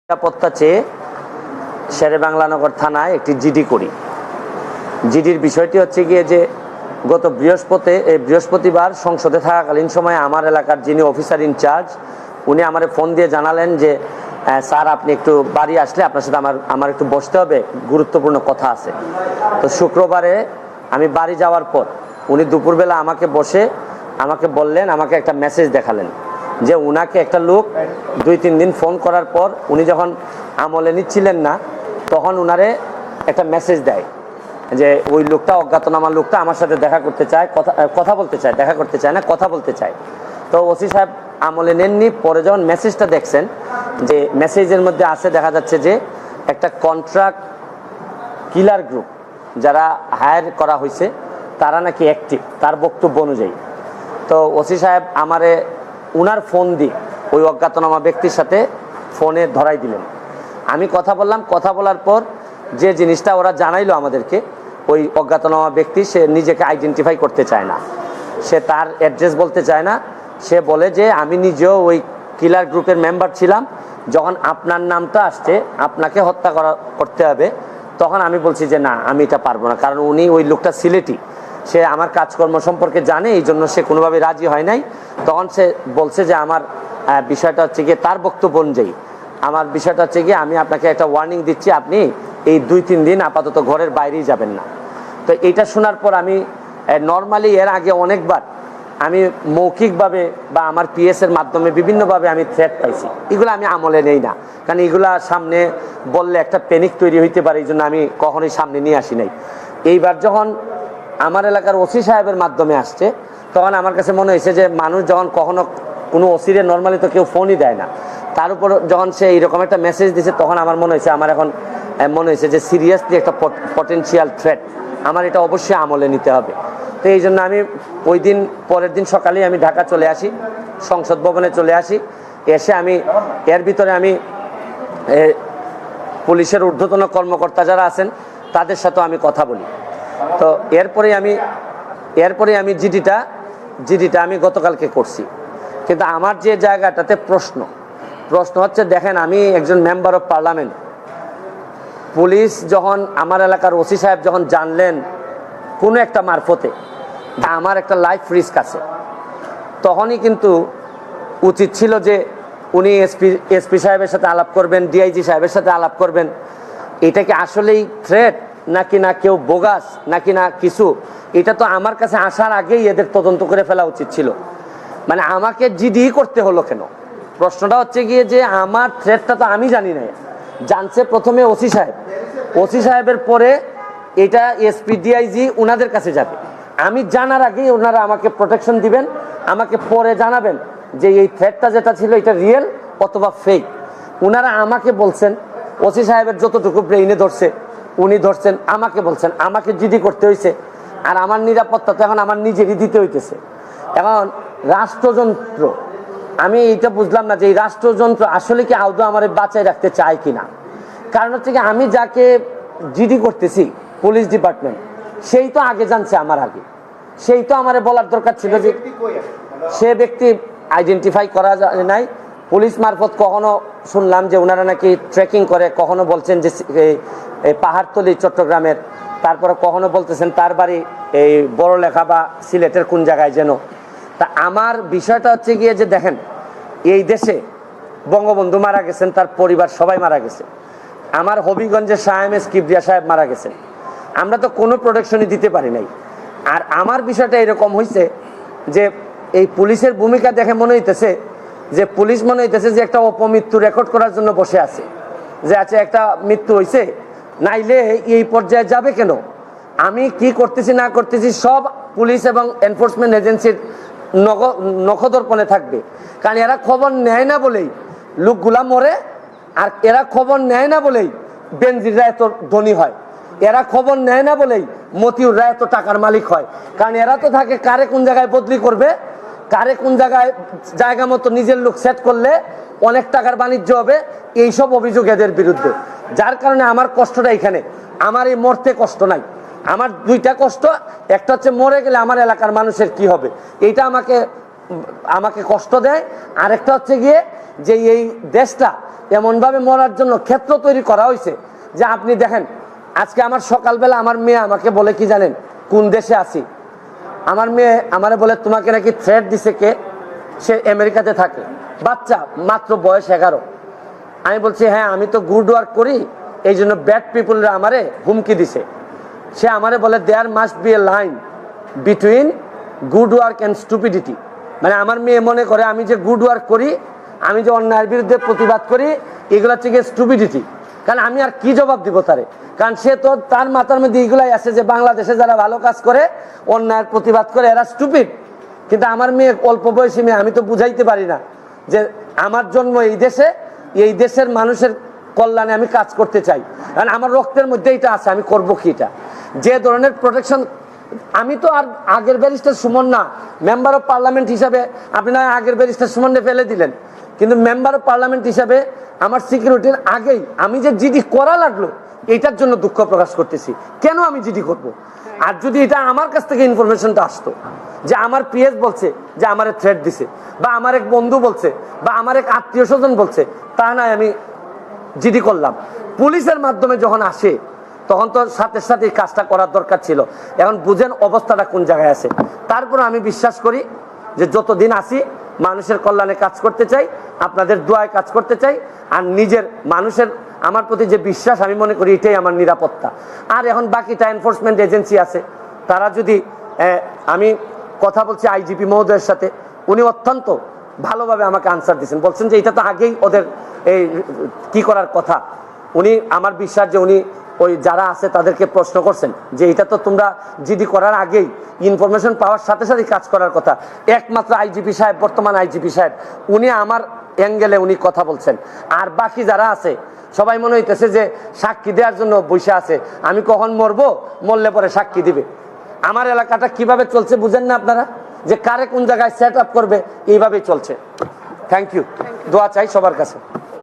নিরাপত্তা চেয়ে শেরেবাংলানগর থানায় একটি জিডি করি। জিডির বিষয়টি হচ্ছে গিয়ে যে গত বৃহস্পতিবার সংসদে থাকাকালীন সময়ে আমার এলাকার যিনি অফিসার ইনচার্জ উনি আমারে ফোন দিয়ে জানালেন যে স্যার আপনি একটু বাড়ি আসলে আপনার সাথে আমার একটু বসতে হবে, গুরুত্বপূর্ণ কথা আছে। তো শুক্রবারে আমি বাড়ি যাওয়ার পর উনি দুপুরবেলা আমাকে বললেন, আমাকে একটা মেসেজ দেখালেন যে উনাকে একটা লোক 2-3 দিন ফোন করার পর উনি যখন আমলে নিচ্ছিলেন না তখন উনারে একটা মেসেজ দেয় যে ওই লোকটা, অজ্ঞাতনামা লোকটা আমার সাথে দেখা করতে চায়, কথা বলতে চায়, দেখা করতে চায় না, কথা বলতে চায়। তো ওসি সাহেব আমলে নেননি। পরে যখন মেসেজটা দেখছেন যে মেসেজের মধ্যে আছে, দেখা যাচ্ছে যে একটা কন্ট্রাক্ট কিলার গ্রুপ যারা হায়ার করা হয়েছে তারা নাকি অ্যাক্টিভ, তার বক্তব্য অনুযায়ী। তো ওসি সাহেব আমারে উনার ফোন দিয়ে ওই অজ্ঞাতনামা ব্যক্তির সাথে ফোনে ধরাই দিলেন। আমি কথা বললাম, কথা বলার পর যে জিনিসটা ওরা জানাইলো আমাদেরকে, ওই অজ্ঞাতনামা ব্যক্তি সে নিজেকে আইডেন্টিফাই করতে চায় না, সে তার অ্যাড্রেস বলতে চায় না। সে বলে যে আমি নিজেও ওই কিলার গ্রুপের মেম্বার ছিলাম, যখন আপনার নামটা আসছে আপনাকে হত্যা করতে হবে, তখন আমি বলছি যে না আমি এটা পারবো না, কারণ উনি ওই লোকটা সিলেটি, সে আমার কাজকর্ম সম্পর্কে জানে, এই জন্য সে কোনোভাবে রাজি হয় নাই। তখন সে বলছে যে আমার বিষয়টা হচ্ছে গিয়ে, তার বক্তব্য অনুযায়ী আমার বিষয়টা হচ্ছে গিয়ে আমি আপনাকে একটা ওয়ার্নিং দিচ্ছি, আপনি এই 2-3 দিন আপাতত ঘরের বাইরেই যাবেন না। তো এইটা শোনার পর আমি নর্মালি এর আগে অনেকবার আমি মৌখিকভাবে বা আমার পিএসের মাধ্যমে বিভিন্নভাবে আমি থ্রেট পাইছি, এগুলো আমি আমলে নেই না, কারণ এগুলা সামনে বললে একটা প্যানিক তৈরি হইতে পারে, এই জন্য আমি কখনোই সামনে নিয়ে আসি নাই। এইবার যখন আমার এলাকার ওসি সাহেবের মাধ্যমে আসছে তখন আমার কাছে মনে হয়েছে যে মানুষ যখন কখনো কোনো ওসিরে নর্মালি তো কেউ ফোনই দেয় না, তার উপর যখন সে এইরকম একটা মেসেজ দিছে তখন আমার মনে হয়েছে যে সিরিয়াসলি একটা পটেনশিয়াল থ্রেট, আমার এটা অবশ্যই আমলে নিতে হবে। তো এই জন্য আমি ওই দিন পরের দিন সকালেই আমি ঢাকা চলে আসি, সংসদ ভবনে চলে আসি। এসে আমি এর ভিতরে আমি পুলিশের ঊর্ধ্বতন কর্মকর্তা যারা আছেন তাদের সাথেও আমি কথা বলি। তো এরপরে আমি জিডিটা আমি গতকালকে করছি। কিন্তু আমার যে জায়গাটাতে প্রশ্ন হচ্ছে, দেখেন আমি একজন মেম্বার অফ পার্লামেন্ট, পুলিশ যখন আমার এলাকার ওসি সাহেব যখন জানলেন কোনো একটা মারফতে আমার একটা লাইফ রিস্ক আছে, তখনই কিন্তু উচিত ছিল যে উনি এসপি সাহেবের সাথে আলাপ করবেন, ডিআইজি সাহেবের সাথে আলাপ করবেন, এটা কি আসলেই থ্রেট নাকি না কেউ বোগাস নাকি না কিছু, এটা তো আমার কাছে আসার আগেই এদের তদন্ত করে ফেলা উচিত ছিল। মানে আমাকে জিডি করতে হলো কেন? প্রশ্নটা হচ্ছে গিয়ে যে আমার থ্রেটটা তো আমি জানি না, জানছে প্রথমে ওসি সাহেবের পরে এটা এসপি ডিআইজি ওনাদের কাছে যাবে। আমি জানার আগেই ওনারা আমাকে প্রোটেকশন দিবেন, আমাকে পরে জানাবেন যে এই থ্রেটটা যেটা ছিল এটা রিয়েল অথবা ফেক। ওনারা আমাকে বলছেন, ওসি সাহেবের যতটুকু ব্রেইনে ধরছে উনি ধরছেন, আমাকে বলছেন, আমাকে জিডি করতে হয়েছে। আর আমার নিরাপত্তা তো এখন আমার নিজেরই দিতে হইতেছে। এখন রাষ্ট্রযন্ত্র, আমি এইটা বুঝলাম না যে এই রাষ্ট্রযন্ত্র আসলে কি আদৌ আমার বাঁচাই রাখতে চায় কিনা। কারণ হচ্ছে কি আমি যাকে জিডি করতেছি পুলিশ ডিপার্টমেন্ট, সেই তো আগে জানছে আমার আগে, সেই তো আমারে বলার দরকার ছিল যে সে ব্যক্তি আইডেন্টিফাই করা যায় নাই। পুলিশ মারফত কখনো শুনলাম যে ওনারা নাকি ট্রেকিং করে, কখনো বলছেন যে এই পাহাড়তলি চট্টগ্রামের, তারপরে কখনো বলতেছেন তার বাড়ি এই বড়লেখা বা সিলেটের কোন জায়গায় যেন। তা আমার বিষয়টা হচ্ছে গিয়ে যে দেখেন এই দেশে বঙ্গবন্ধু মারা গেছেন, তার পরিবার সবাই মারা গেছে, আমার হবিগঞ্জের শাহ এম এস কিবরিয়া সাহেব মারা গেছেন, আমরা তো কোনো প্রোটেকশনই দিতে পারি নাই। আর আমার বিষয়টা এরকম হয়েছে যে এই পুলিশের ভূমিকা দেখে মনে হইতেছে যে পুলিশ মনে হইতেছে যে একটা অপমৃত্যু রেকর্ড করার জন্য বসে আছে, যে আচ্ছা একটা মৃত্যু হয়েছে, নাইলে এই পর্যায়ে যাবে কেন, আমি কি করতেছি না করতেছি সব পুলিশ এবং এনফোর্সমেন্ট এজেন্সির নখদর্পণে থাকবে। কারণ এরা খবর নেয় না বলেই লোকগুলা মরে, আর এরা খবর নেয় না বলেই বেনজিররা এত ধনী হয়, এরা খবর নেয় না বলেই মতিউররা এত টাকার মালিক হয়। কারণ এরা তো থাকে কারে কোন জায়গায় বদলি করবে, কারে কোন জায়গা মতো নিজের লোক সেট করলে অনেক টাকার বাণিজ্য হবে, এইসব অভিযোগ এদের বিরুদ্ধে। যার কারণে আমার কষ্টটা এখানে, আমার এই মরতে কষ্ট নাই, আমার দুইটা কষ্ট, একটা হচ্ছে মরে গেলে আমার এলাকার মানুষের কি হবে, এইটা আমাকে কষ্ট দেয়। আরেকটা হচ্ছে গিয়ে যে এই দেশটা এমনভাবে মরার জন্য ক্ষেত্র তৈরি করা হয়েছে যে আপনি দেখেন, আজকে আমার সকালবেলা আমার মেয়ে আমাকে বলে কি জানেন, কোন দেশে আছি, আমার মেয়ে আমারে বলে তোমাকে নাকি থ্রেট দিছে কে, সে আমেরিকাতে থাকে, বাচ্চা মাত্র বয়স 11। আমি বলছি হ্যাঁ আমি তো গুড ওয়ার্ক করি, এই জন্য ব্যাড পিপুলরা আমারে হুমকি দিছে। সে আমারে বলে there must be a line between good work and stupidity. মানে আমার মেয়ে মনে করে আমি যে গুড ওয়ার্ক করি, আমি যে অন্যায়ের বিরুদ্ধে প্রতিবাদ করি, এগুলো থেকে স্টুপিডিটি। কারণ আমি আর কি জবাব দিব তারে, কারণ সে তো তার মাথার মধ্যে এগুলাই আছে যে বাংলাদেশে যারা ভালো কাজ করে, অন্যায়ের প্রতিবাদ করে, এরা স্টুপিড। কিন্তু আমার মেয়ে অল্প বয়সী মেয়ে, আমি তো বুঝাইতে পারি না যে আমার জন্ম এই দেশে, এই দেশের মানুষের কল্যাণে আমি কাজ করতে চাই, কারণ আমার রক্তের মধ্যে এটা আছে, আমি করবো কি এটা। যে ধরনের প্রোটেকশন, আমি তো আর আগের ব্যারিস্টার সুমন না, মেম্বার অফ পার্লামেন্ট হিসাবে আপনি না আগের ব্যারিস্টার সুমনকে ফেলে দিলেন, কিন্তু মেম্বার অফ পার্লামেন্ট হিসাবে আমার সিকিউরিটির আগেই আমি যে জিডি করা লাগলো, এটার জন্য দুঃখ প্রকাশ করতেছি। কেন আমি জিডি করব? আর যদি এটা আমার কাছ থেকে ইনফরমেশনটা আসতো যে আমার পিএস বলছে যে আমারে থ্রেট দিছে, বা আমার এক বন্ধু বলছে, বা আমার এক আত্মীয় স্বজন বলছে, তা নয় আমি জিডি করলাম। পুলিশের মাধ্যমে যখন আসে তখন তো সাথে সাথে কাজটা করার দরকার ছিল। এখন বুঝেন অবস্থাটা কোন জায়গায় আছে। তারপর আমি বিশ্বাস করি যে যতদিন আসি মানুষের কল্যাণে কাজ করতে চাই, আপনাদের দোয়ায় কাজ করতে চাই, আর নিজের মানুষের আমার প্রতি যে বিশ্বাস, আমি মনে করি এটাই আমার নিরাপত্তা। আর এখন বাকিটা এনফোর্সমেন্ট এজেন্সি আছে, তারা যদি আমি কথা বলছি আইজিপি মহোদয়ের সাথে, উনি অত্যন্ত ভালোভাবে আমাকে আনসার দিয়েছেন, বলছেন যে এটা তো আগেই ওদের এই কি করার কথা। উনি আমার বিশ্বাস যে উনি ওই যারা আছে তাদেরকে প্রশ্ন করছেন যে এটা তো তোমরা জিডি করার আগেই ইনফরমেশন পাওয়ার সাথে সাথে কাজ করার কথা। একমাত্র আইজিপি সাহেব, বর্তমান আইজিপি সাহেব, উনি আমার অ্যাঙ্গেলে উনি কথা বলছেন। আর বাকি যারা আছে সবাই মনে হইতেছে যে সাক্ষী দেওয়ার জন্য বসে আছে, আমি কখন মরবো, মরলে পরে সাক্ষী দিবে। আমার এলাকাটা কিভাবে চলছে বুঝেন না আপনারা, যে কারে কোন জায়গায় সেট আপ করবে, এইভাবেই চলছে। থ্যাংক ইউ, দোয়া চাই সবার কাছে।